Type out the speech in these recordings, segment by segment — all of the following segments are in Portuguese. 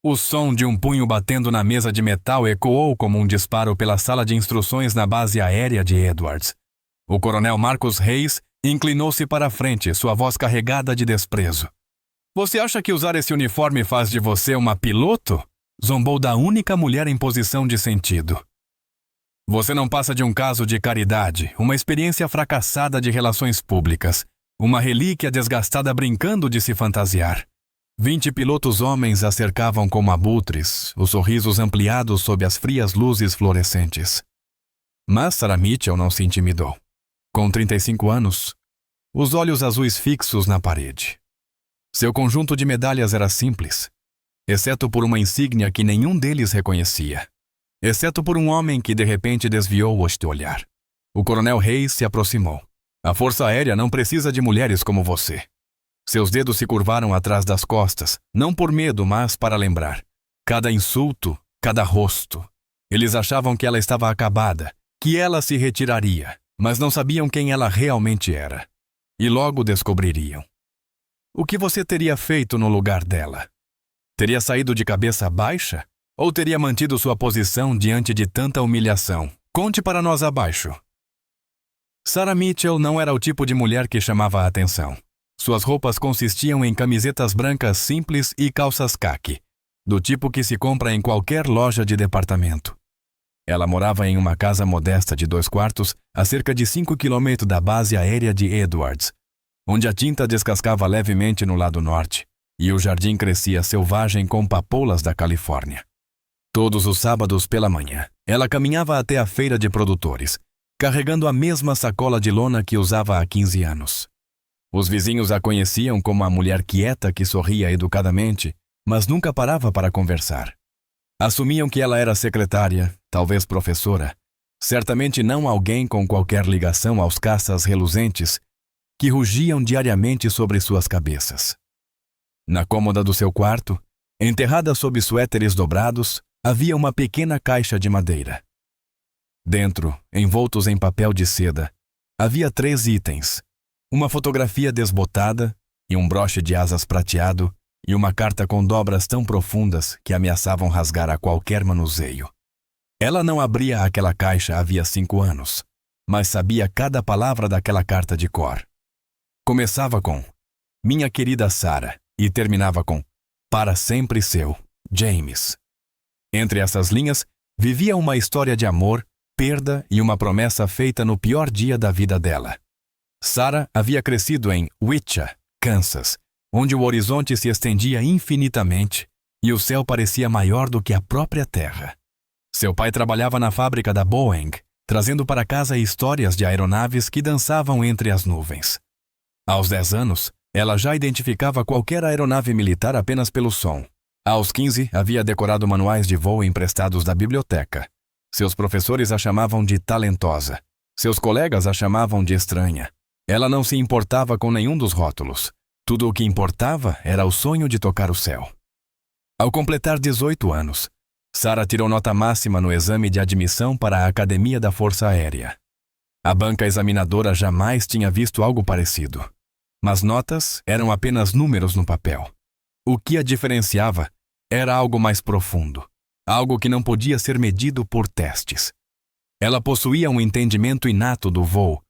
O som de um punho batendo na mesa de metal ecoou como um disparo pela sala de instruções na base aérea de Edwards. O coronel Marcus Hayes inclinou-se para a frente, sua voz carregada de desprezo. Você acha que usar esse uniforme faz de você uma piloto? Zombou da única mulher em posição de sentido. Você não passa de um caso de caridade, uma experiência fracassada de relações públicas, uma relíquia desgastada brincando de se fantasiar. 20 pilotos homens a cercavam como abutres, os sorrisos ampliados sob as frias luzes fluorescentes. Mas Sarah Mitchell não se intimidou. Com 35 anos, os olhos azuis fixos na parede. Seu conjunto de medalhas era simples, exceto por uma insígnia que nenhum deles reconhecia. Exceto por um homem que de repente desviou este olhar. O coronel Hayes se aproximou. A Força Aérea não precisa de mulheres como você. Seus dedos se curvaram atrás das costas, não por medo, mas para lembrar. Cada insulto, cada rosto. Eles achavam que ela estava acabada, que ela se retiraria, mas não sabiam quem ela realmente era. E logo descobririam. O que você teria feito no lugar dela? Teria saído de cabeça baixa? Ou teria mantido sua posição diante de tanta humilhação? Conte para nós abaixo. Sarah Mitchell não era o tipo de mulher que chamava a atenção. Suas roupas consistiam em camisetas brancas simples e calças caqui, do tipo que se compra em qualquer loja de departamento. Ela morava em uma casa modesta de 2 quartos, a cerca de 5 quilômetros da base aérea de Edwards, onde a tinta descascava levemente no lado norte, e o jardim crescia selvagem com papoulas da Califórnia. Todos os sábados pela manhã, ela caminhava até a feira de produtores, carregando a mesma sacola de lona que usava há 15 anos. Os vizinhos a conheciam como a mulher quieta que sorria educadamente, mas nunca parava para conversar. Assumiam que ela era secretária, talvez professora, certamente não alguém com qualquer ligação aos caças reluzentes que rugiam diariamente sobre suas cabeças. Na cômoda do seu quarto, enterrada sob suéteres dobrados, havia uma pequena caixa de madeira. Dentro, envoltos em papel de seda, havia 3 itens: uma fotografia desbotada e um broche de asas prateado e uma carta com dobras tão profundas que ameaçavam rasgar a qualquer manuseio. Ela não abria aquela caixa havia 5 anos, mas sabia cada palavra daquela carta de cor. Começava com "Minha querida Sarah" e terminava com "Para sempre seu, James". Entre essas linhas, vivia uma história de amor, perda e uma promessa feita no pior dia da vida dela. Sarah havia crescido em Wichita, Kansas, onde o horizonte se estendia infinitamente e o céu parecia maior do que a própria terra. Seu pai trabalhava na fábrica da Boeing, trazendo para casa histórias de aeronaves que dançavam entre as nuvens. Aos 10 anos, ela já identificava qualquer aeronave militar apenas pelo som. Aos 15, havia decorado manuais de voo emprestados da biblioteca. Seus professores a chamavam de talentosa. Seus colegas a chamavam de estranha. Ela não se importava com nenhum dos rótulos. Tudo o que importava era o sonho de tocar o céu. Ao completar 18 anos, Sarah tirou nota máxima no exame de admissão para a Academia da Força Aérea. A banca examinadora jamais tinha visto algo parecido. Mas notas eram apenas números no papel. O que a diferenciava era algo mais profundo, algo que não podia ser medido por testes. Ela possuía um entendimento inato do voo,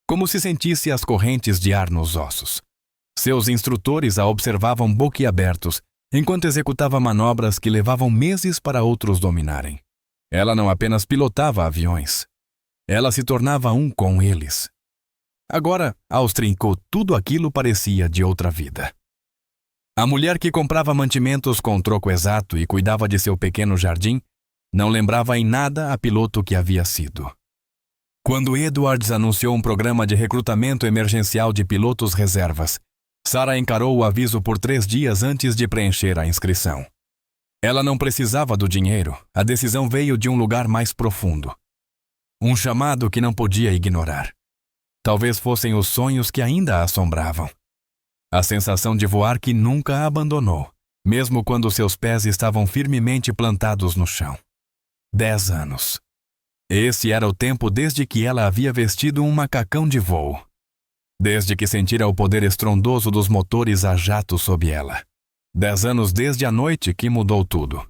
como se sentisse as correntes de ar nos ossos. Seus instrutores a observavam boquiabertos, enquanto executava manobras que levavam meses para outros dominarem. Ela não apenas pilotava aviões, ela se tornava um com eles. Agora, aos trincou, tudo aquilo parecia de outra vida. A mulher que comprava mantimentos com troco exato e cuidava de seu pequeno jardim, não lembrava em nada a piloto que havia sido. Quando Edwards anunciou um programa de recrutamento emergencial de pilotos reservas, Sarah encarou o aviso por 3 dias antes de preencher a inscrição. Ela não precisava do dinheiro, a decisão veio de um lugar mais profundo. Um chamado que não podia ignorar. Talvez fossem os sonhos que ainda a assombravam. A sensação de voar que nunca a abandonou, mesmo quando seus pés estavam firmemente plantados no chão. 10 anos. Esse era o tempo desde que ela havia vestido um macacão de voo. Desde que sentira o poder estrondoso dos motores a jato sob ela. 10 anos desde a noite que mudou tudo.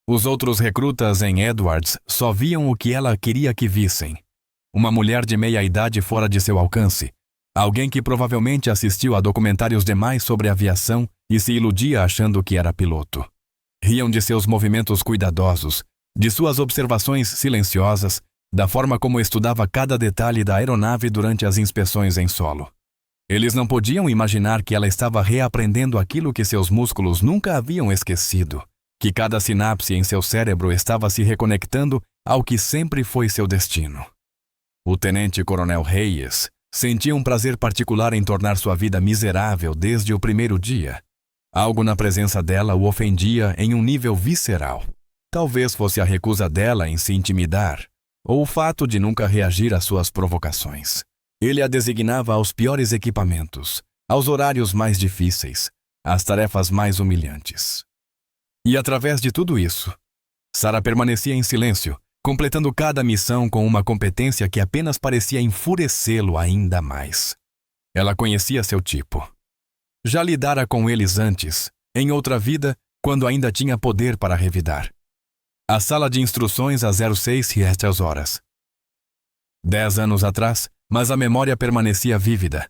Os outros recrutas em Edwards só viam o que ela queria que vissem. Uma mulher de meia-idade fora de seu alcance. Alguém que provavelmente assistiu a documentários demais sobre aviação e se iludia achando que era piloto. Riam de seus movimentos cuidadosos, de suas observações silenciosas, da forma como estudava cada detalhe da aeronave durante as inspeções em solo. Eles não podiam imaginar que ela estava reaprendendo aquilo que seus músculos nunca haviam esquecido, que cada sinapse em seu cérebro estava se reconectando ao que sempre foi seu destino. O tenente-coronel Hayes sentia um prazer particular em tornar sua vida miserável desde o primeiro dia. Algo na presença dela o ofendia em um nível visceral. Talvez fosse a recusa dela em se intimidar, ou o fato de nunca reagir às suas provocações. Ele a designava aos piores equipamentos, aos horários mais difíceis, às tarefas mais humilhantes. E através de tudo isso, Sarah permanecia em silêncio, completando cada missão com uma competência que apenas parecia enfurecê-lo ainda mais. Ela conhecia seu tipo. Já lidara com eles antes, em outra vida, quando ainda tinha poder para revidar. A sala de instruções a 06 horas. 10 anos atrás, mas a memória permanecia vívida.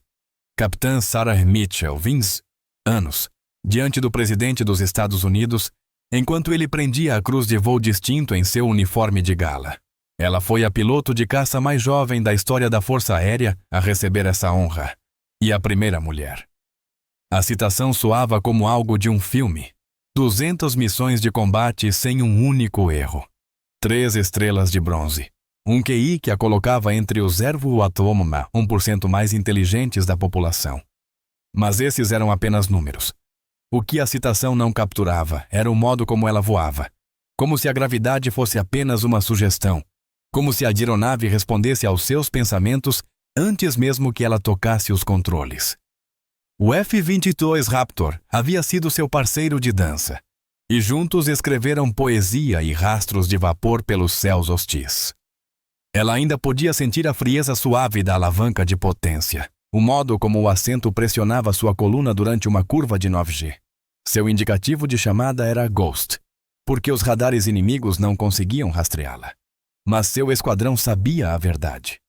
Capitã Sarah Mitchell, 20 anos, diante do presidente dos Estados Unidos, enquanto ele prendia a cruz de voo distinto em seu uniforme de gala. Ela foi a piloto de caça mais jovem da história da Força Aérea a receber essa honra, e a primeira mulher. A citação soava como algo de um filme. 200 missões de combate sem um único erro. 3 estrelas de bronze. Um QI que a colocava entre os 0,1% mais inteligentes da população. Mas esses eram apenas números. O que a citação não capturava era o modo como ela voava. Como se a gravidade fosse apenas uma sugestão. Como se a aeronave respondesse aos seus pensamentos antes mesmo que ela tocasse os controles. O F-22 Raptor havia sido seu parceiro de dança, e juntos escreveram poesia e rastros de vapor pelos céus hostis. Ela ainda podia sentir a frieza suave da alavanca de potência, o modo como o assento pressionava sua coluna durante uma curva de 9G. Seu indicativo de chamada era Ghost, porque os radares inimigos não conseguiam rastreá-la. Mas seu esquadrão sabia a verdade.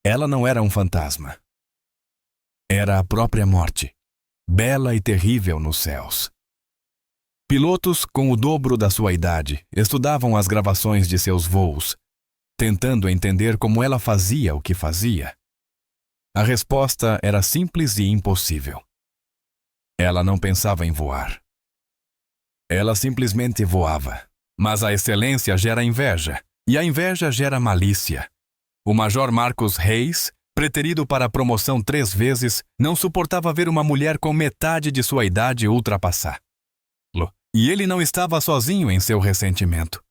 Ela não era um fantasma. Era a própria morte, bela e terrível nos céus. Pilotos com o dobro da sua idade estudavam as gravações de seus voos, tentando entender como ela fazia o que fazia. A resposta era simples e impossível. Ela não pensava em voar. Ela simplesmente voava. Mas a excelência gera inveja, e a inveja gera malícia. O Major Marcus Hayes, preterido para a promoção 3 vezes, não suportava ver uma mulher com metade de sua idade ultrapassá-lo. E ele não estava sozinho em seu ressentimento.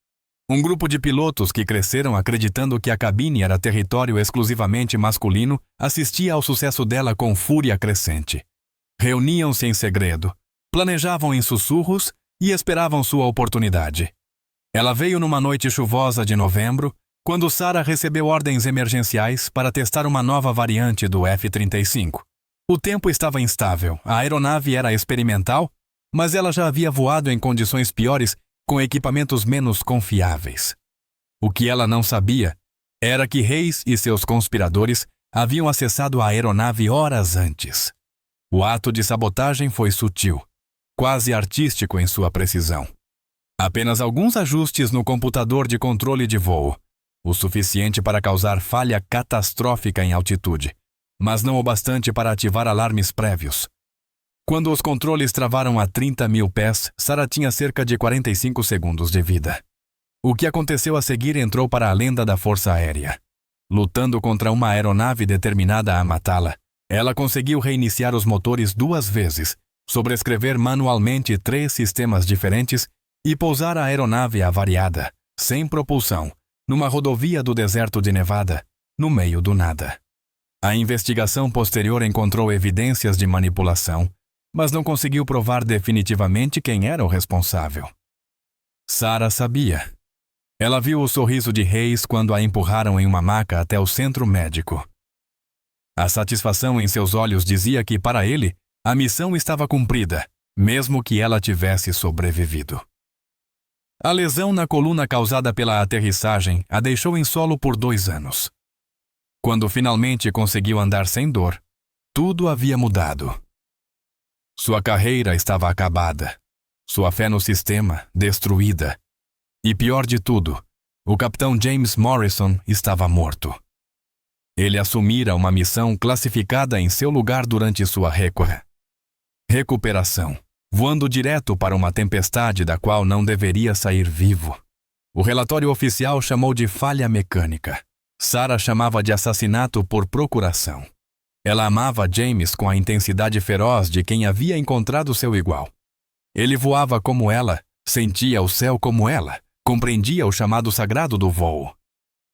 Um grupo de pilotos que cresceram acreditando que a cabine era território exclusivamente masculino assistia ao sucesso dela com fúria crescente. Reuniam-se em segredo, planejavam em sussurros e esperavam sua oportunidade. Ela veio numa noite chuvosa de novembro, quando Sarah recebeu ordens emergenciais para testar uma nova variante do F-35. O tempo estava instável, a aeronave era experimental, mas ela já havia voado em condições piores com equipamentos menos confiáveis. O que ela não sabia era que Hayes e seus conspiradores haviam acessado a aeronave horas antes. O ato de sabotagem foi sutil, quase artístico em sua precisão. Apenas alguns ajustes no computador de controle de voo, o suficiente para causar falha catastrófica em altitude, mas não o bastante para ativar alarmes prévios. Quando os controles travaram a 30 mil pés, Sarah tinha cerca de 45 segundos de vida. O que aconteceu a seguir entrou para a lenda da Força Aérea. Lutando contra uma aeronave determinada a matá-la, ela conseguiu reiniciar os motores 2 vezes, sobrescrever manualmente 3 sistemas diferentes e pousar a aeronave avariada, sem propulsão, numa rodovia do deserto de Nevada, no meio do nada. A investigação posterior encontrou evidências de manipulação, mas não conseguiu provar definitivamente quem era o responsável. Sarah sabia. Ela viu o sorriso de Hayes quando a empurraram em uma maca até o centro médico. A satisfação em seus olhos dizia que, para ele, a missão estava cumprida, mesmo que ela tivesse sobrevivido. A lesão na coluna causada pela aterrissagem a deixou em solo por 2 anos. Quando finalmente conseguiu andar sem dor, tudo havia mudado. Sua carreira estava acabada, sua fé no sistema destruída. E pior de tudo, o capitão James Morrison estava morto. Ele assumira uma missão classificada em seu lugar durante sua recuperação, voando direto para uma tempestade da qual não deveria sair vivo. O relatório oficial chamou de falha mecânica. Sarah chamava de assassinato por procuração. Ela amava James com a intensidade feroz de quem havia encontrado seu igual. Ele voava como ela, sentia o céu como ela, compreendia o chamado sagrado do voo.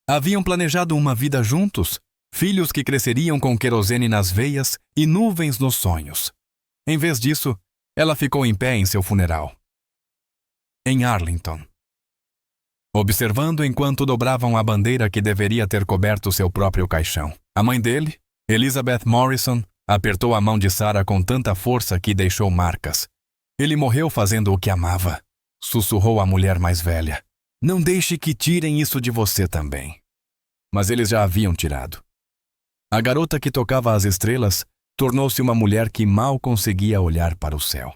Haviam planejado uma vida juntos, filhos que cresceriam com querosene nas veias e nuvens nos sonhos. Em vez disso, ela ficou em pé em seu funeral, em Arlington, observando enquanto dobravam a bandeira que deveria ter coberto seu próprio caixão. A mãe dele, Elizabeth Morrison, apertou a mão de Sarah com tanta força que deixou marcas. Ele morreu fazendo o que amava, sussurrou a mulher mais velha. Não deixe que tirem isso de você também. Mas eles já haviam tirado. A garota que tocava as estrelas tornou-se uma mulher que mal conseguia olhar para o céu.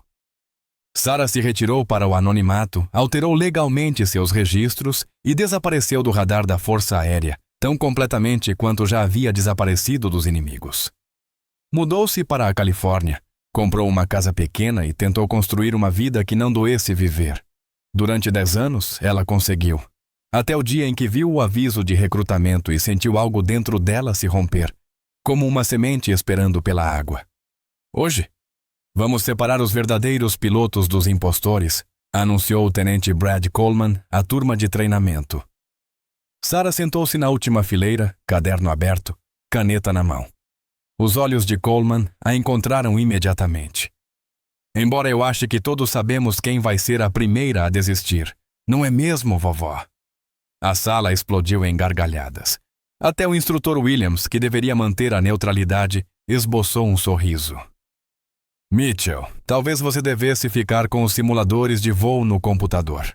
Sarah se retirou para o anonimato, alterou legalmente seus registros e desapareceu do radar da Força Aérea, tão completamente quanto já havia desaparecido dos inimigos. Mudou-se para a Califórnia, comprou uma casa pequena e tentou construir uma vida que não doesse viver. Durante 10 anos, ela conseguiu. Até o dia em que viu o aviso de recrutamento e sentiu algo dentro dela se romper, como uma semente esperando pela água. Hoje, vamos separar os verdadeiros pilotos dos impostores, anunciou o tenente Brad Coleman à turma de treinamento. Sarah sentou-se na última fileira, caderno aberto, caneta na mão. Os olhos de Coleman a encontraram imediatamente. Embora eu ache que todos sabemos quem vai ser a primeira a desistir, não é mesmo, vovó? A sala explodiu em gargalhadas. Até o instrutor Williams, que deveria manter a neutralidade, esboçou um sorriso. Mitchell, talvez você devesse ficar com os simuladores de voo no computador.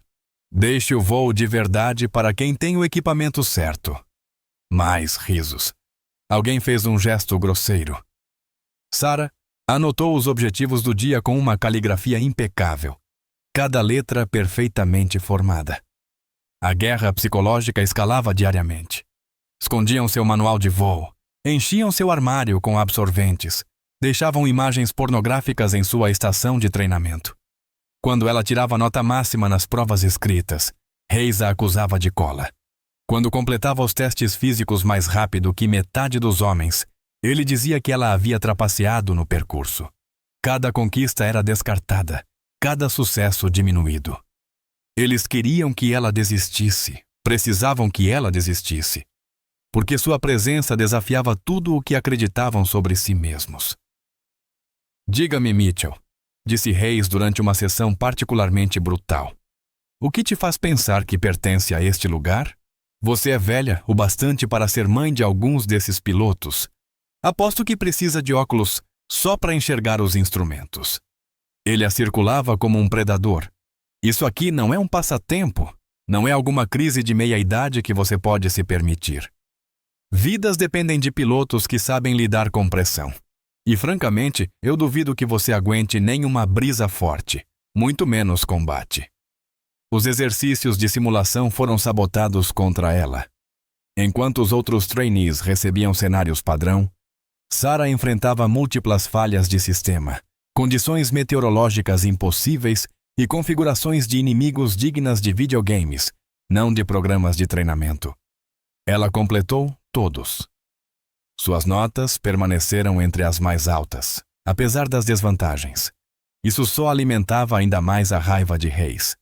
Deixe o voo de verdade para quem tem o equipamento certo. Mais risos. Alguém fez um gesto grosseiro. Sarah anotou os objetivos do dia com uma caligrafia impecável, cada letra perfeitamente formada. A guerra psicológica escalava diariamente. Escondiam seu manual de voo, enchiam seu armário com absorventes, deixavam imagens pornográficas em sua estação de treinamento. Quando ela tirava nota máxima nas provas escritas, Hayes a acusava de cola. Quando completava os testes físicos mais rápido que metade dos homens, ele dizia que ela havia trapaceado no percurso. Cada conquista era descartada, cada sucesso diminuído. Eles queriam que ela desistisse, precisavam que ela desistisse, porque sua presença desafiava tudo o que acreditavam sobre si mesmos. Diga-me, Mitchell, disse Hayes durante uma sessão particularmente brutal. O que te faz pensar que pertence a este lugar? Você é velha o bastante para ser mãe de alguns desses pilotos. Aposto que precisa de óculos só para enxergar os instrumentos. Ele a circulava como um predador. Isso aqui não é um passatempo, não é alguma crise de meia-idade que você pode se permitir. Vidas dependem de pilotos que sabem lidar com pressão. E, francamente, eu duvido que você aguente nem uma brisa forte, muito menos combate. Os exercícios de simulação foram sabotados contra ela. Enquanto os outros trainees recebiam cenários padrão, Sarah enfrentava múltiplas falhas de sistema, condições meteorológicas impossíveis e configurações de inimigos dignas de videogames, não de programas de treinamento. Ela completou todos. Suas notas permaneceram entre as mais altas, apesar das desvantagens. Isso só alimentava ainda mais a raiva de Hayes.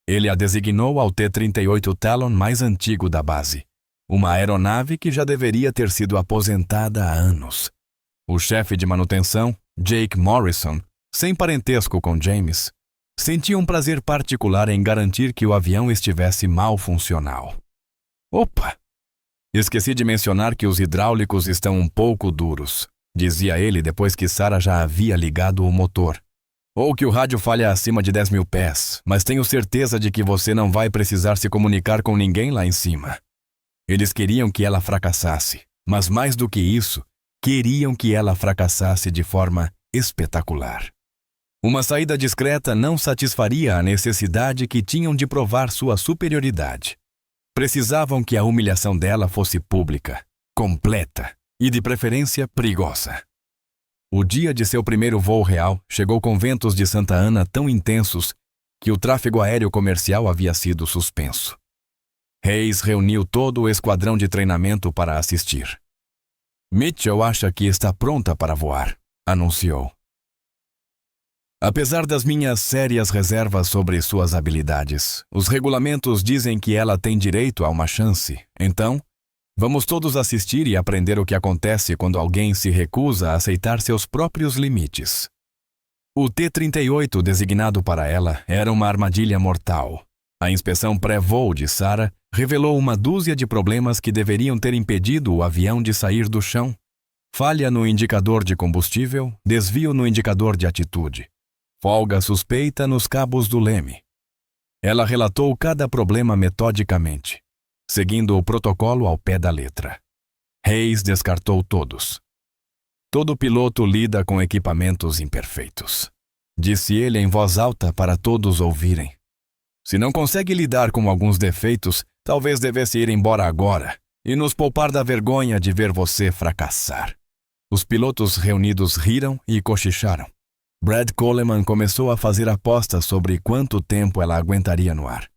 Ele a designou ao T-38 Talon mais antigo da base, uma aeronave que já deveria ter sido aposentada há anos. O chefe de manutenção, Jake Morrison, sem parentesco com James, sentia um prazer particular em garantir que o avião estivesse mal funcional. Opa! Esqueci de mencionar que os hidráulicos estão um pouco duros, dizia ele depois que Sarah já havia ligado o motor. Ou que o rádio falha acima de 10.000 pés, mas tenho certeza de que você não vai precisar se comunicar com ninguém lá em cima. Eles queriam que ela fracassasse, mas mais do que isso, queriam que ela fracassasse de forma espetacular. Uma saída discreta não satisfaria a necessidade que tinham de provar sua superioridade. Precisavam que a humilhação dela fosse pública, completa e, de preferência, perigosa. O dia de seu primeiro voo real chegou com ventos de Santa Ana tão intensos que o tráfego aéreo comercial havia sido suspenso. Hayes reuniu todo o esquadrão de treinamento para assistir. Mitchell acha que está pronta para voar, anunciou. Apesar das minhas sérias reservas sobre suas habilidades, os regulamentos dizem que ela tem direito a uma chance. Então, vamos todos assistir e aprender o que acontece quando alguém se recusa a aceitar seus próprios limites. O T-38 designado para ela era uma armadilha mortal. A inspeção pré-voo de Sarah revelou uma dúzia de problemas que deveriam ter impedido o avião de sair do chão. Falha no indicador de combustível, desvio no indicador de atitude. Folga suspeita nos cabos do leme. Ela relatou cada problema metodicamente, seguindo o protocolo ao pé da letra. Hayes descartou todos. Todo piloto lida com equipamentos imperfeitos, disse ele em voz alta para todos ouvirem. Se não consegue lidar com alguns defeitos, talvez devesse ir embora agora e nos poupar da vergonha de ver você fracassar. Os pilotos reunidos riram e cochicharam. Brad Coleman começou a fazer apostas sobre quanto tempo ela aguentaria no ar.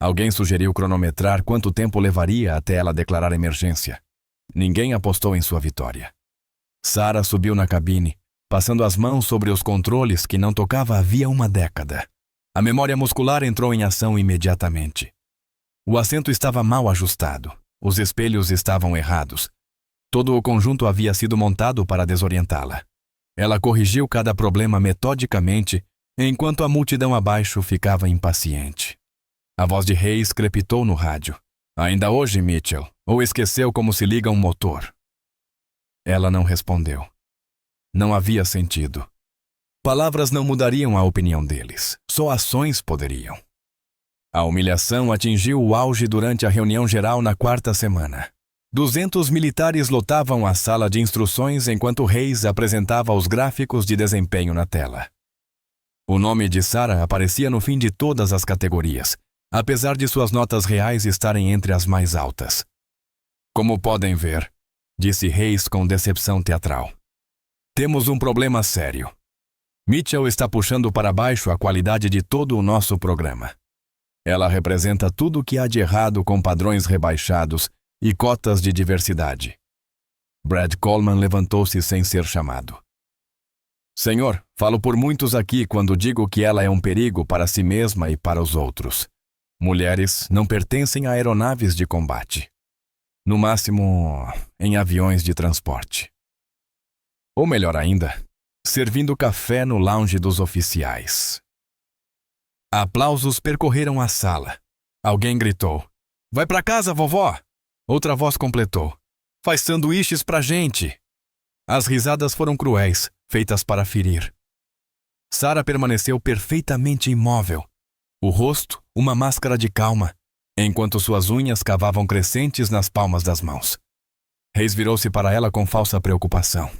Alguém sugeriu cronometrar quanto tempo levaria até ela declarar emergência. Ninguém apostou em sua vitória. Sarah subiu na cabine, passando as mãos sobre os controles que não tocava havia uma década. A memória muscular entrou em ação imediatamente. O assento estava mal ajustado. Os espelhos estavam errados. Todo o conjunto havia sido montado para desorientá-la. Ela corrigiu cada problema metodicamente, enquanto a multidão abaixo ficava impaciente. A voz de Hayes crepitou no rádio. Ainda hoje, Mitchell, ou esqueceu como se liga um motor? Ela não respondeu. Não havia sentido. Palavras não mudariam a opinião deles, só ações poderiam. A humilhação atingiu o auge durante a reunião geral na quarta semana. 200 militares lotavam a sala de instruções enquanto Hayes apresentava os gráficos de desempenho na tela. O nome de Sarah aparecia no fim de todas as categorias, apesar de suas notas reais estarem entre as mais altas. Como podem ver, disse Hayes com decepção teatral. Temos um problema sério. Mitchell está puxando para baixo a qualidade de todo o nosso programa. Ela representa tudo o que há de errado com padrões rebaixados e cotas de diversidade. Brad Coleman levantou-se sem ser chamado. Senhor, falo por muitos aqui quando digo que ela é um perigo para si mesma e para os outros. Mulheres não pertencem a aeronaves de combate. No máximo, em aviões de transporte. Ou melhor ainda, servindo café no lounge dos oficiais. Aplausos percorreram a sala. Alguém gritou: "Vai pra casa, vovó!" Outra voz completou: "Faz sanduíches pra gente!" As risadas foram cruéis, feitas para ferir. Sarah permaneceu perfeitamente imóvel. O rosto, uma máscara de calma, enquanto suas unhas cavavam crescentes nas palmas das mãos. Hayes virou-se para ela com falsa preocupação.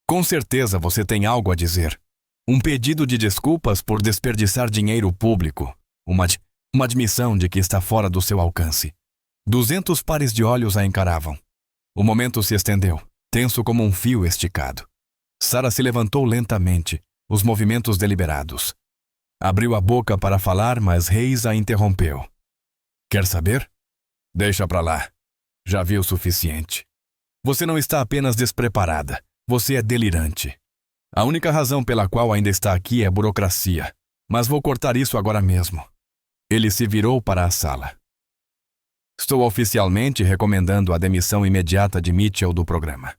Com certeza você tem algo a dizer. Um pedido de desculpas por desperdiçar dinheiro público. Uma admissão de que está fora do seu alcance. 200 pares de olhos a encaravam. O momento se estendeu, tenso como um fio esticado. Sarah se levantou lentamente, os movimentos deliberados. Abriu a boca para falar, mas Hayes a interrompeu. Quer saber? Deixa pra lá. Já vi o suficiente. Você não está apenas despreparada, você é delirante. A única razão pela qual ainda está aqui é burocracia, mas vou cortar isso agora mesmo. Ele se virou para a sala. Estou oficialmente recomendando a demissão imediata de Mitchell do programa.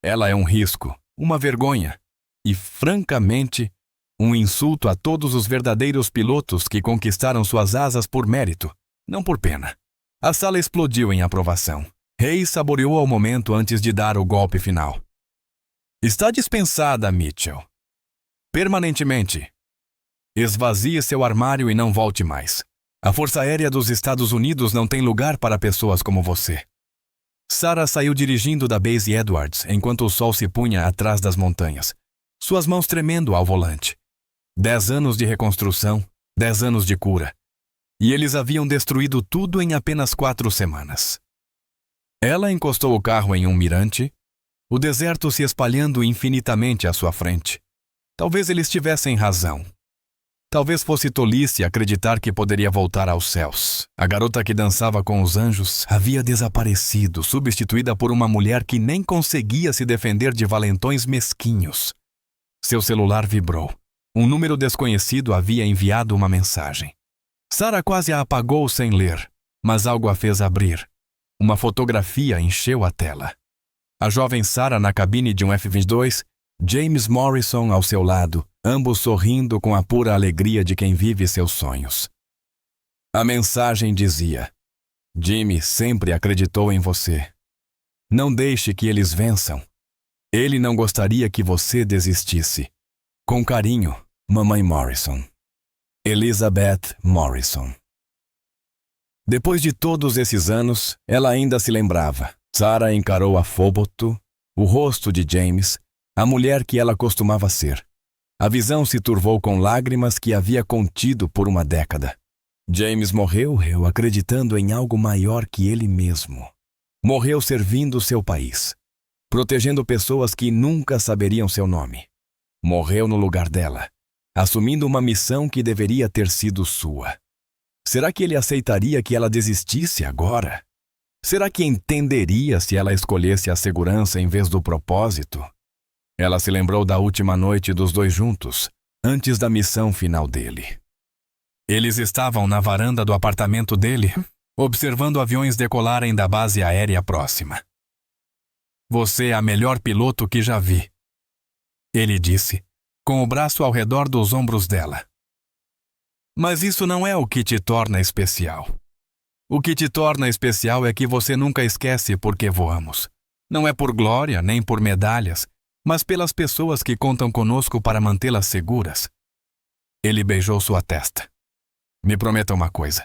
Ela é um risco, uma vergonha e, francamente, um insulto a todos os verdadeiros pilotos que conquistaram suas asas por mérito, não por pena. A sala explodiu em aprovação. Hayes saboreou ao momento antes de dar o golpe final. Está dispensada, Mitchell. Permanentemente. Esvazie seu armário e não volte mais. A Força Aérea dos Estados Unidos não tem lugar para pessoas como você. Sarah saiu dirigindo da Base Edwards enquanto o sol se punha atrás das montanhas, suas mãos tremendo ao volante. 10 anos de reconstrução, 10 anos de cura. E eles haviam destruído tudo em apenas 4 semanas. Ela encostou o carro em um mirante, o deserto se espalhando infinitamente à sua frente. Talvez eles tivessem razão. Talvez fosse tolice acreditar que poderia voltar aos céus. A garota que dançava com os anjos havia desaparecido, substituída por uma mulher que nem conseguia se defender de valentões mesquinhos. Seu celular vibrou. Um número desconhecido havia enviado uma mensagem. Sarah quase a apagou sem ler, mas algo a fez abrir. Uma fotografia encheu a tela. A jovem Sarah na cabine de um F-22, James Morrison ao seu lado, ambos sorrindo com a pura alegria de quem vive seus sonhos. A mensagem dizia: Jimmy sempre acreditou em você. Não deixe que eles vençam. Ele não gostaria que você desistisse. Com carinho, Mamãe Morrison. Elizabeth Morrison. Depois de todos esses anos, ela ainda se lembrava. Sarah encarou a Foboto, o rosto de James, a mulher que ela costumava ser. A visão se turvou com lágrimas que havia contido por uma década. James morreu acreditando em algo maior que ele mesmo. Morreu servindo seu país, protegendo pessoas que nunca saberiam seu nome. Morreu no lugar dela, assumindo uma missão que deveria ter sido sua. Será que ele aceitaria que ela desistisse agora? Será que entenderia se ela escolhesse a segurança em vez do propósito? Ela se lembrou da última noite dos dois juntos, antes da missão final dele. Eles estavam na varanda do apartamento dele, observando aviões decolarem da base aérea próxima. Você é a melhor piloto que já vi, ele disse, com o braço ao redor dos ombros dela. Mas isso não é o que te torna especial. O que te torna especial é que você nunca esquece por que voamos. Não é por glória, nem por medalhas, mas pelas pessoas que contam conosco para mantê-las seguras. Ele beijou sua testa. Me prometa uma coisa.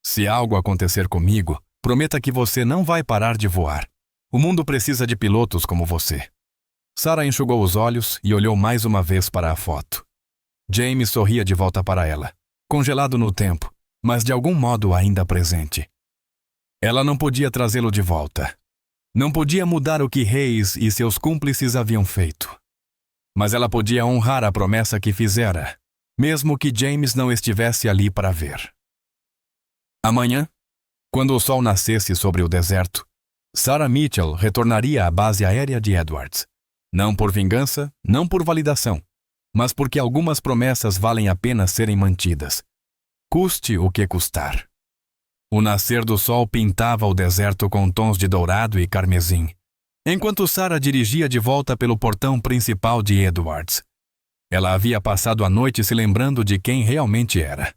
Se algo acontecer comigo, prometa que você não vai parar de voar. O mundo precisa de pilotos como você. Sarah enxugou os olhos e olhou mais uma vez para a foto. James sorria de volta para ela, congelado no tempo, mas de algum modo ainda presente. Ela não podia trazê-lo de volta. Não podia mudar o que Hayes e seus cúmplices haviam feito. Mas ela podia honrar a promessa que fizera, mesmo que James não estivesse ali para ver. Amanhã, quando o sol nascesse sobre o deserto, Sarah Mitchell retornaria à base aérea de Edwards. Não por vingança, não por validação, mas porque algumas promessas valem a pena serem mantidas, custe o que custar. O nascer do sol pintava o deserto com tons de dourado e carmesim, enquanto Sarah dirigia de volta pelo portão principal de Edwards. Ela havia passado a noite se lembrando de quem realmente era.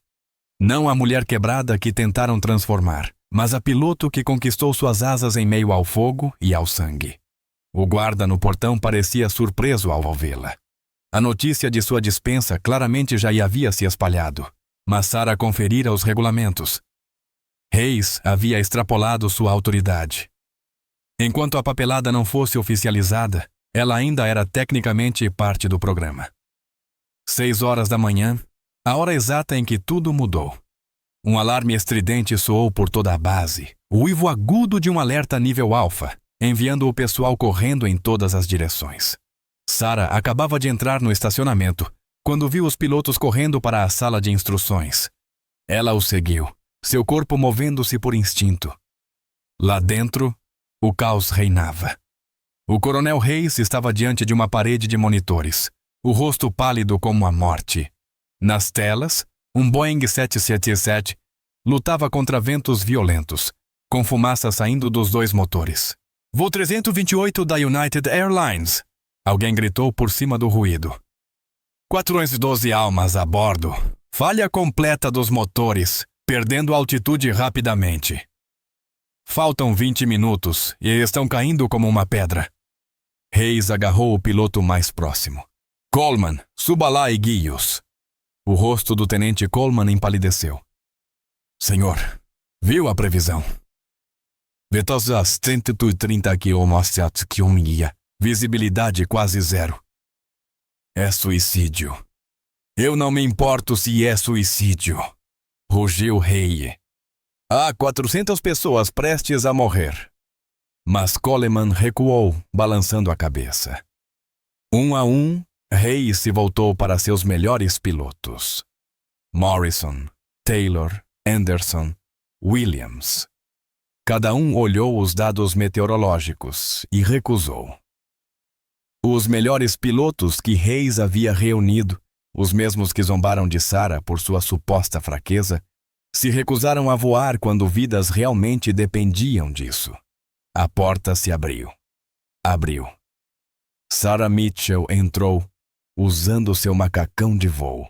Não a mulher quebrada que tentaram transformar, mas a piloto que conquistou suas asas em meio ao fogo e ao sangue. O guarda no portão parecia surpreso ao vê-la. A notícia de sua dispensa claramente já havia se espalhado, mas Sarah conferira os regulamentos. Hayes havia extrapolado sua autoridade. Enquanto a papelada não fosse oficializada, ela ainda era tecnicamente parte do programa. 6 horas da manhã, a hora exata em que tudo mudou. Um alarme estridente soou por toda a base, o uivo agudo de um alerta nível alfa, enviando o pessoal correndo em todas as direções. Sarah acabava de entrar no estacionamento, quando viu os pilotos correndo para a sala de instruções. Ela os seguiu, seu corpo movendo-se por instinto. Lá dentro, o caos reinava. O coronel Hayes estava diante de uma parede de monitores, o rosto pálido como a morte. Nas telas, um Boeing 777 lutava contra ventos violentos, com fumaça saindo dos 2 motores. Voo 328 da United Airlines, alguém gritou por cima do ruído. 412 almas a bordo. Falha completa dos motores, perdendo altitude rapidamente. Faltam 20 minutos e estão caindo como uma pedra. Hayes agarrou o piloto mais próximo. Coleman, suba lá e guie-os. O rosto do tenente Coleman empalideceu. Senhor, viu a previsão? Vetos a 130 km, visibilidade quase zero. É suicídio. Eu não me importo se é suicídio, rugiu Hay. Há 400 pessoas prestes a morrer. Mas Coleman recuou, balançando a cabeça. Um a um, Hay se voltou para seus melhores pilotos. Morrison, Taylor, Anderson, Williams. Cada um olhou os dados meteorológicos e recusou. Os melhores pilotos que Hayes havia reunido, os mesmos que zombaram de Sarah por sua suposta fraqueza, se recusaram a voar quando vidas realmente dependiam disso. A porta se abriu. Sarah Mitchell entrou, usando seu macacão de voo.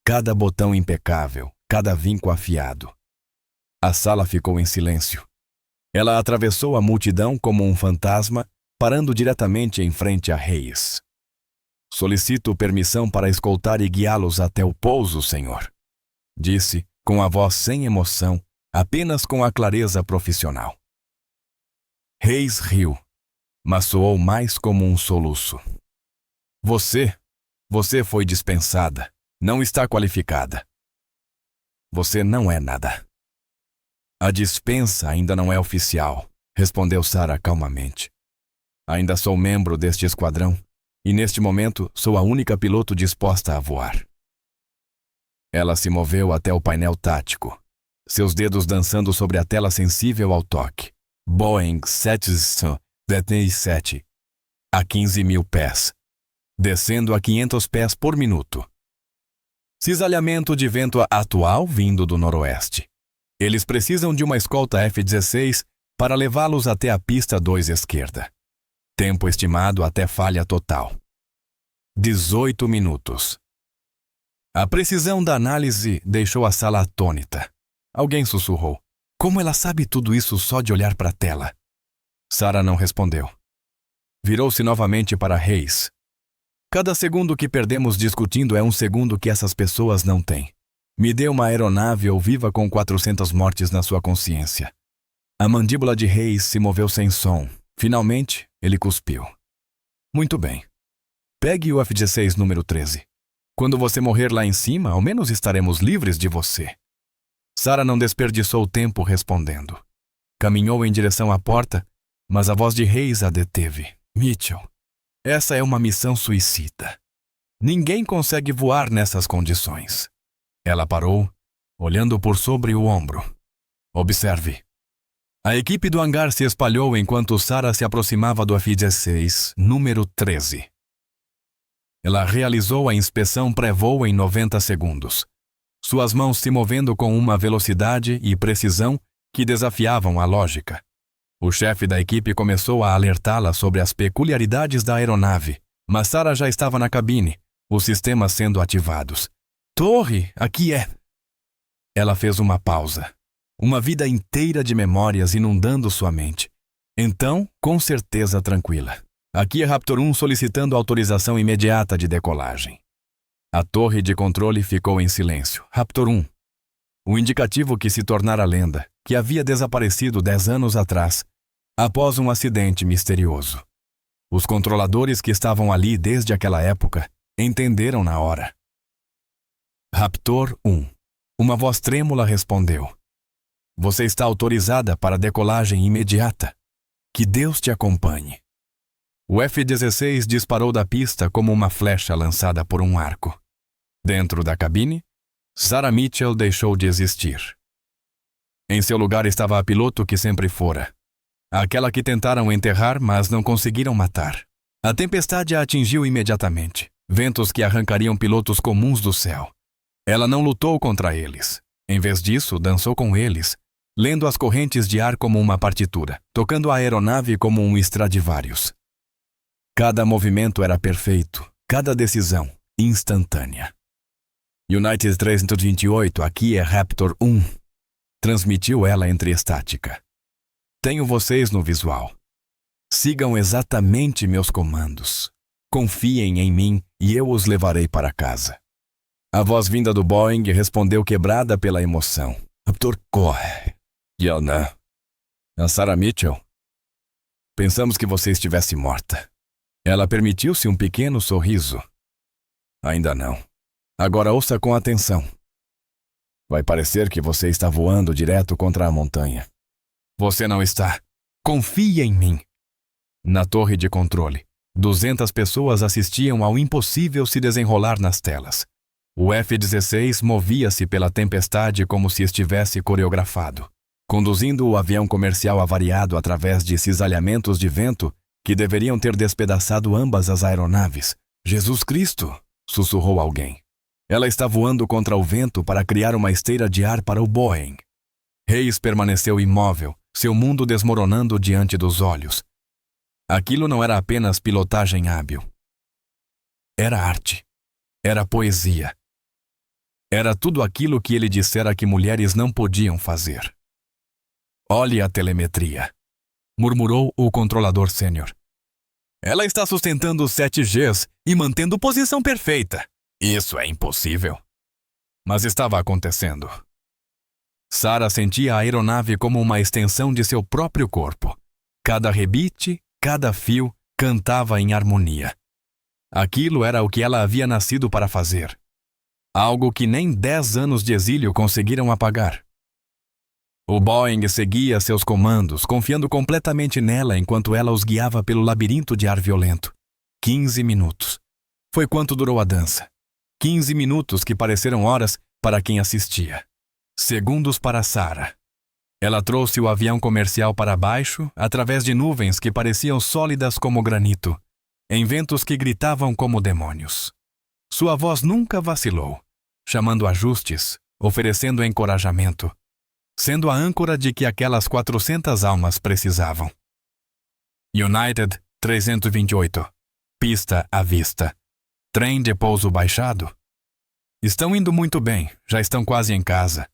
Cada botão impecável, cada vinco afiado. A sala ficou em silêncio. Ela atravessou a multidão como um fantasma, parando diretamente em frente a Hayes. Solicito permissão para escoltar e guiá-los até o pouso, senhor, disse, com a voz sem emoção, apenas com a clareza profissional. Hayes riu, mas soou mais como um soluço. Você foi dispensada. Não está qualificada. Você não é nada. A dispensa ainda não é oficial, respondeu Sarah calmamente. Ainda sou membro deste esquadrão e neste momento sou a única piloto disposta a voar. Ela se moveu até o painel tático, seus dedos dançando sobre a tela sensível ao toque. Boeing 777, a 15.000 pés, descendo a 500 pés por minuto. Cisalhamento de vento atual vindo do noroeste. Eles precisam de uma escolta F-16 para levá-los até a pista 2 esquerda. Tempo estimado até falha total. 18 minutos. A precisão da análise deixou a sala atônita. Alguém sussurrou. Como ela sabe tudo isso só de olhar para a tela? Sarah não respondeu. Virou-se novamente para Hayes. Cada segundo que perdemos discutindo é um segundo que essas pessoas não têm. Me dê uma aeronave ou viva com 400 mortes na sua consciência. A mandíbula de Hayes se moveu sem som. Finalmente, ele cuspiu. Muito bem. Pegue o F-16 número 13. Quando você morrer lá em cima, ao menos estaremos livres de você. Sarah não desperdiçou tempo respondendo. Caminhou em direção à porta, mas a voz de Hayes a deteve. Mitchell, essa é uma missão suicida. Ninguém consegue voar nessas condições. Ela parou, olhando por sobre o ombro. Observe. A equipe do hangar se espalhou enquanto Sarah se aproximava do F-16, número 13. Ela realizou a inspeção pré-voo em 90 segundos. Suas mãos se movendo com uma velocidade e precisão que desafiavam a lógica. O chefe da equipe começou a alertá-la sobre as peculiaridades da aeronave, mas Sarah já estava na cabine, os sistemas sendo ativados. Torre, aqui é... Ela fez uma pausa. Uma vida inteira de memórias inundando sua mente. Então, com certeza tranquila. Aqui é Raptor 1 solicitando autorização imediata de decolagem. A torre de controle ficou em silêncio. Raptor 1. O indicativo que se tornara lenda, que havia desaparecido 10 anos atrás, após um acidente misterioso. Os controladores que estavam ali desde aquela época entenderam na hora. Raptor 1. Uma voz trêmula respondeu. Você está autorizada para decolagem imediata. Que Deus te acompanhe. O F-16 disparou da pista como uma flecha lançada por um arco. Dentro da cabine, Sarah Mitchell deixou de existir. Em seu lugar estava a piloto que sempre fora. Aquela que tentaram enterrar, mas não conseguiram matar. A tempestade a atingiu imediatamente. Ventos que arrancariam pilotos comuns do céu. Ela não lutou contra eles. Em vez disso, dançou com eles, lendo as correntes de ar como uma partitura, tocando a aeronave como um Stradivarius. Cada movimento era perfeito, cada decisão instantânea. United 328, aqui é Raptor 1. Transmitiu ela entre estática. Tenho vocês no visual. Sigam exatamente meus comandos. Confiem em mim e eu os levarei para casa. A voz vinda do Boeing respondeu quebrada pela emoção. Dr. Corre. Yana. A Sarah Mitchell. Pensamos que você estivesse morta. Ela permitiu-se um pequeno sorriso. Ainda não. Agora ouça com atenção. Vai parecer que você está voando direto contra a montanha. Você não está. Confie em mim. Na torre de controle, 200 pessoas assistiam ao impossível se desenrolar nas telas. O F-16 movia-se pela tempestade como se estivesse coreografado, conduzindo o avião comercial avariado através de cisalhamentos de vento que deveriam ter despedaçado ambas as aeronaves. Jesus Cristo! Sussurrou alguém. Ela está voando contra o vento para criar uma esteira de ar para o Boeing. Hayes permaneceu imóvel, seu mundo desmoronando diante dos olhos. Aquilo não era apenas pilotagem hábil. Era arte. Era poesia. Era tudo aquilo que ele dissera que mulheres não podiam fazer. Olhe a telemetria, murmurou o controlador sênior. Ela está sustentando os 7Gs e mantendo posição perfeita. Isso é impossível. Mas estava acontecendo. Sarah sentia a aeronave como uma extensão de seu próprio corpo. Cada rebite, cada fio, cantava em harmonia. Aquilo era o que ela havia nascido para fazer. Algo que nem 10 anos de exílio conseguiram apagar. O Boeing seguia seus comandos, confiando completamente nela enquanto ela os guiava pelo labirinto de ar violento. 15 minutos. Foi quanto durou a dança. 15 minutos que pareceram horas para quem assistia. Segundos para Sarah. Ela trouxe o avião comercial para baixo, através de nuvens que pareciam sólidas como granito, em ventos que gritavam como demônios. Sua voz nunca vacilou, chamando ajustes, oferecendo encorajamento, sendo a âncora de que aquelas 400 almas precisavam. United 328. Pista à vista. Trem de pouso baixado. Estão indo muito bem, já estão quase em casa.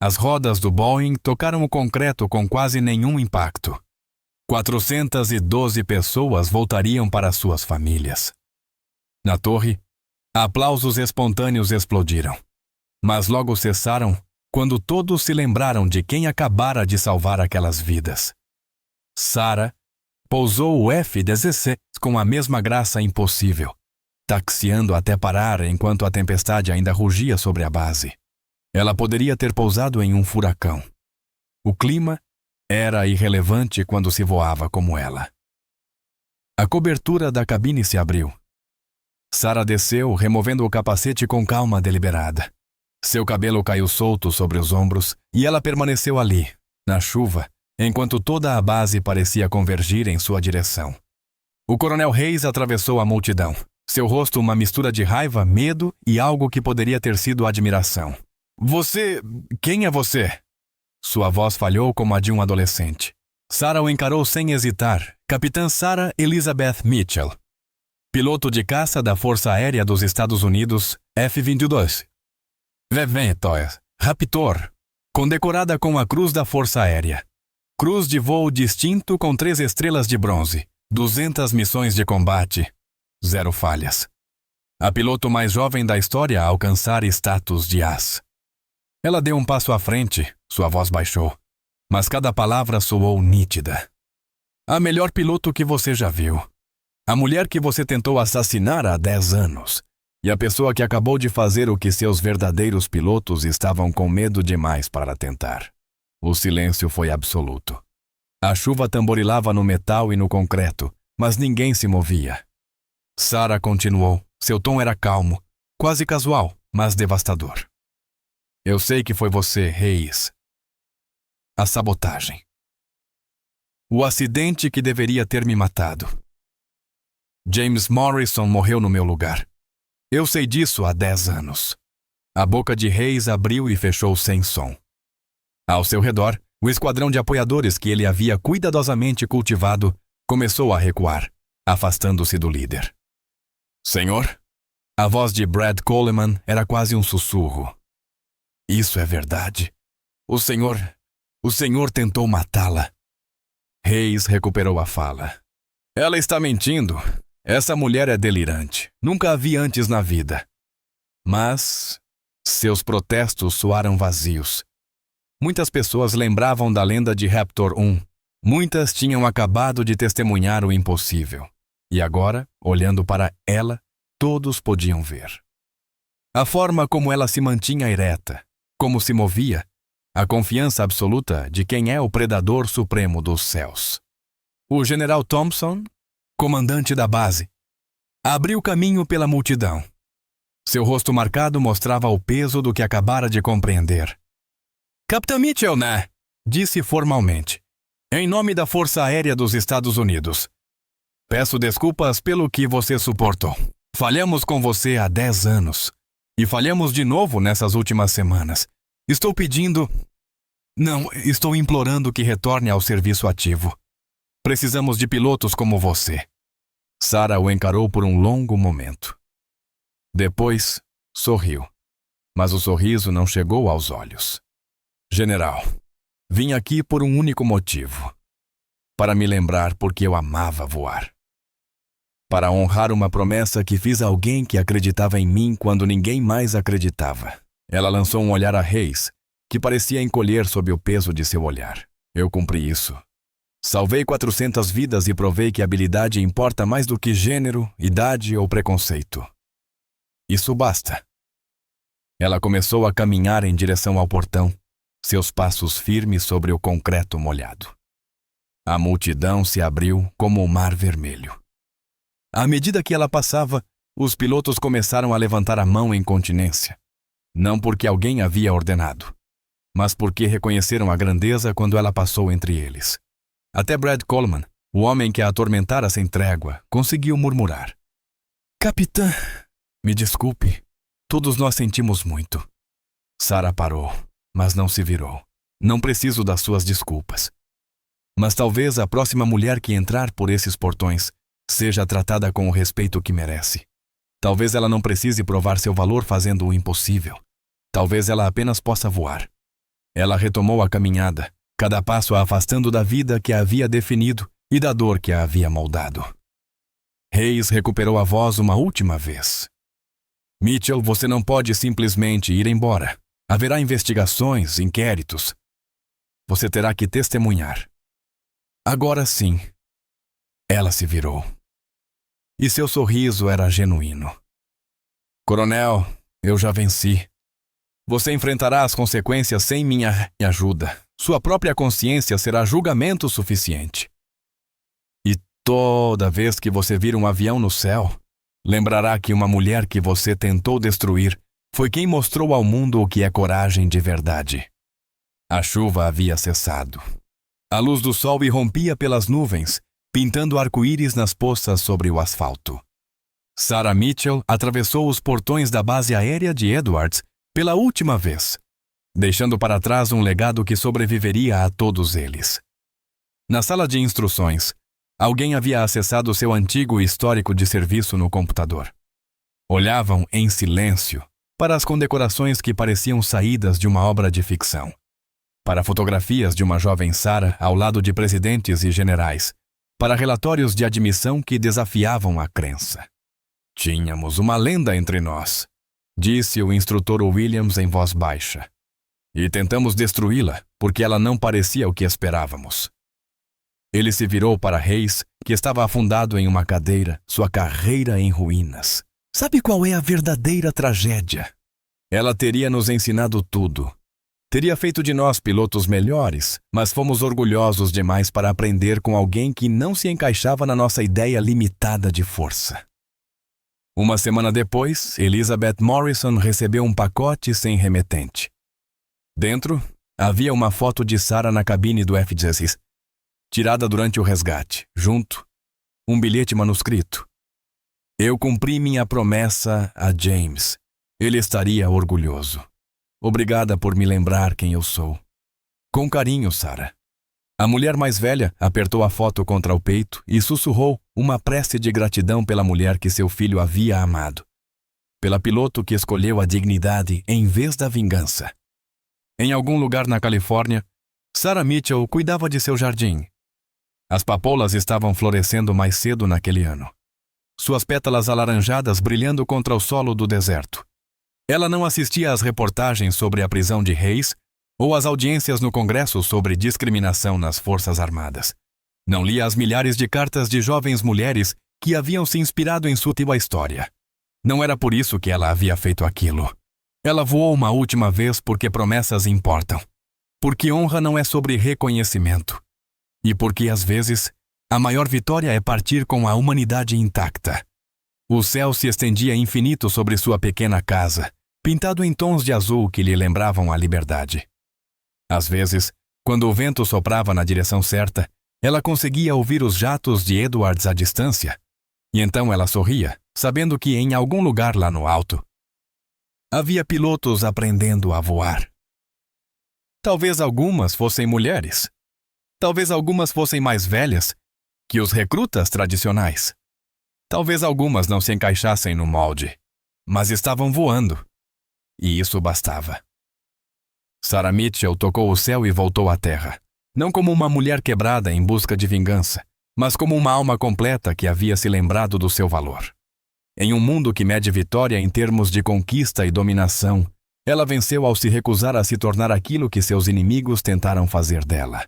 As rodas do Boeing tocaram o concreto com quase nenhum impacto. 412 pessoas voltariam para suas famílias. Na torre, aplausos espontâneos explodiram. Mas logo cessaram quando todos se lembraram de quem acabara de salvar aquelas vidas. Sarah pousou o F-16 com a mesma graça impossível, taxiando até parar enquanto a tempestade ainda rugia sobre a base. Ela poderia ter pousado em um furacão. O clima era irrelevante quando se voava como ela. A cobertura da cabine se abriu. Sarah desceu, removendo o capacete com calma deliberada. Seu cabelo caiu solto sobre os ombros e ela permaneceu ali, na chuva, enquanto toda a base parecia convergir em sua direção. O coronel Hayes atravessou a multidão, seu rosto uma mistura de raiva, medo e algo que poderia ter sido admiração. Quem é você? Sua voz falhou como a de um adolescente. Sarah o encarou sem hesitar. Capitã Sarah Elizabeth Mitchell. Piloto de caça da Força Aérea dos Estados Unidos, F-22. Veventoy, Raptor. Condecorada com a Cruz da Força Aérea. Cruz de voo distinto com 3 estrelas de bronze. 200 missões de combate. 0 falhas. A piloto mais jovem da história a alcançar status de as. Ela deu um passo à frente, sua voz baixou, mas cada palavra soou nítida. A melhor piloto que você já viu. A mulher que você tentou assassinar há 10 anos. E a pessoa que acabou de fazer o que seus verdadeiros pilotos estavam com medo demais para tentar. O silêncio foi absoluto. A chuva tamborilava no metal e no concreto, mas ninguém se movia. Sarah continuou. Seu tom era calmo, quase casual, mas devastador. Eu sei que foi você, Hayes. A sabotagem. O acidente que deveria ter me matado. James Morrison morreu no meu lugar. Eu sei disso há 10 anos. A boca de Hayes abriu e fechou sem som. Ao seu redor, o esquadrão de apoiadores que ele havia cuidadosamente cultivado começou a recuar, afastando-se do líder. Senhor? A voz de Brad Coleman era quase um sussurro. Isso é verdade. O senhor tentou matá-la. Hayes recuperou a fala. Ela está mentindo. Essa mulher é delirante. Nunca a vi antes na vida. Mas seus protestos soaram vazios. Muitas pessoas lembravam da lenda de Raptor 1. Muitas tinham acabado de testemunhar o impossível. E agora, olhando para ela, todos podiam ver. A forma como ela se mantinha ereta, como se movia, a confiança absoluta de quem é o predador supremo dos céus. O general Thompson, comandante da base, abriu caminho pela multidão. Seu rosto marcado mostrava o peso do que acabara de compreender. Capitão Mitchell, né? Disse formalmente. Em nome da Força Aérea dos Estados Unidos. Peço desculpas pelo que você suportou. Falhamos com você há 10 anos. E falhamos de novo nessas últimas semanas. Estou pedindo... Não, estou implorando que retorne ao serviço ativo. Precisamos de pilotos como você. Sarah o encarou por um longo momento. Depois, sorriu. Mas o sorriso não chegou aos olhos. General, vim aqui por um único motivo. Para me lembrar porque eu amava voar. Para honrar uma promessa que fiz a alguém que acreditava em mim quando ninguém mais acreditava. Ela lançou um olhar a Hayes, que parecia encolher sob o peso de seu olhar. Eu cumpri isso. Salvei 400 vidas e provei que habilidade importa mais do que gênero, idade ou preconceito. Isso basta. Ela começou a caminhar em direção ao portão, seus passos firmes sobre o concreto molhado. A multidão se abriu como o mar vermelho. À medida que ela passava, os pilotos começaram a levantar a mão em continência. Não porque alguém havia ordenado, mas porque reconheceram a grandeza quando ela passou entre eles. Até Brad Coleman, o homem que a atormentara sem trégua, conseguiu murmurar. Capitã, me desculpe, todos nós sentimos muito. Sarah parou, mas não se virou. Não preciso das suas desculpas. Mas talvez a próxima mulher que entrar por esses portões seja tratada com o respeito que merece. Talvez ela não precise provar seu valor fazendo o impossível. Talvez ela apenas possa voar. Ela retomou a caminhada, cada passo a afastando da vida que a havia definido e da dor que a havia moldado. Hayes recuperou a voz uma última vez. Mitchell, você não pode simplesmente ir embora. Haverá investigações, inquéritos. Você terá que testemunhar. Agora sim. Ela se virou. E seu sorriso era genuíno. Coronel, eu já venci. Você enfrentará as consequências sem minha ajuda. Sua própria consciência será julgamento suficiente. E toda vez que você vir um avião no céu, lembrará que uma mulher que você tentou destruir foi quem mostrou ao mundo o que é coragem de verdade. A chuva havia cessado. A luz do sol irrompia pelas nuvens, pintando arco-íris nas poças sobre o asfalto. Sarah Mitchell atravessou os portões da base aérea de Edwards pela última vez, deixando para trás um legado que sobreviveria a todos eles. Na sala de instruções, alguém havia acessado seu antigo histórico de serviço no computador. Olhavam em silêncio para as condecorações que pareciam saídas de uma obra de ficção, para fotografias de uma jovem Sarah ao lado de presidentes e generais, para relatórios de admissão que desafiavam a crença. Tínhamos uma lenda entre nós, disse o instrutor Williams em voz baixa. E tentamos destruí-la, porque ela não parecia o que esperávamos. Ele se virou para Hayes, que estava afundado em uma cadeira, sua carreira em ruínas. Sabe qual é a verdadeira tragédia? Ela teria nos ensinado tudo. Teria feito de nós pilotos melhores, mas fomos orgulhosos demais para aprender com alguém que não se encaixava na nossa ideia limitada de força. Uma semana depois, Elizabeth Morrison recebeu um pacote sem remetente. Dentro, havia uma foto de Sarah na cabine do F-16, tirada durante o resgate. Junto, um bilhete manuscrito. Eu cumpri minha promessa a James. Ele estaria orgulhoso. Obrigada por me lembrar quem eu sou. Com carinho, Sarah. A mulher mais velha apertou a foto contra o peito e sussurrou uma prece de gratidão pela mulher que seu filho havia amado. Pela piloto que escolheu a dignidade em vez da vingança. Em algum lugar na Califórnia, Sarah Mitchell cuidava de seu jardim. As papoulas estavam florescendo mais cedo naquele ano. suas pétalas alaranjadas brilhando contra o solo do deserto. Ela não assistia às reportagens sobre a prisão de Hayes ou às audiências no Congresso sobre discriminação nas Forças Armadas. Não lia as milhares de cartas de jovens mulheres que haviam se inspirado em sua história. Não era por isso que ela havia feito aquilo. Ela voou uma última vez porque promessas importam. Porque honra não é sobre reconhecimento. E porque, às vezes, a maior vitória é partir com a humanidade intacta. O céu se estendia infinito sobre sua pequena casa, pintado em tons de azul que lhe lembravam a liberdade. Às vezes, quando o vento soprava na direção certa, ela conseguia ouvir os jatos de Edwards à distância. E então ela sorria, sabendo que em algum lugar lá no alto havia pilotos aprendendo a voar. Talvez algumas fossem mulheres. Talvez algumas fossem mais velhas que os recrutas tradicionais. Talvez algumas não se encaixassem no molde, mas estavam voando. E isso bastava. Sarah Mitchell tocou o céu e voltou à terra, não como uma mulher quebrada em busca de vingança, mas como uma alma completa que havia se lembrado do seu valor. Em um mundo que mede vitória em termos de conquista e dominação, ela venceu ao se recusar a se tornar aquilo que seus inimigos tentaram fazer dela.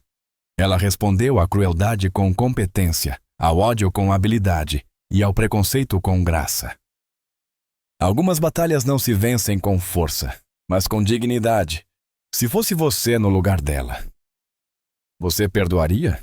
Ela respondeu à crueldade com competência, ao ódio com habilidade e ao preconceito com graça. Algumas batalhas não se vencem com força, mas com dignidade. Se fosse você no lugar dela, você perdoaria?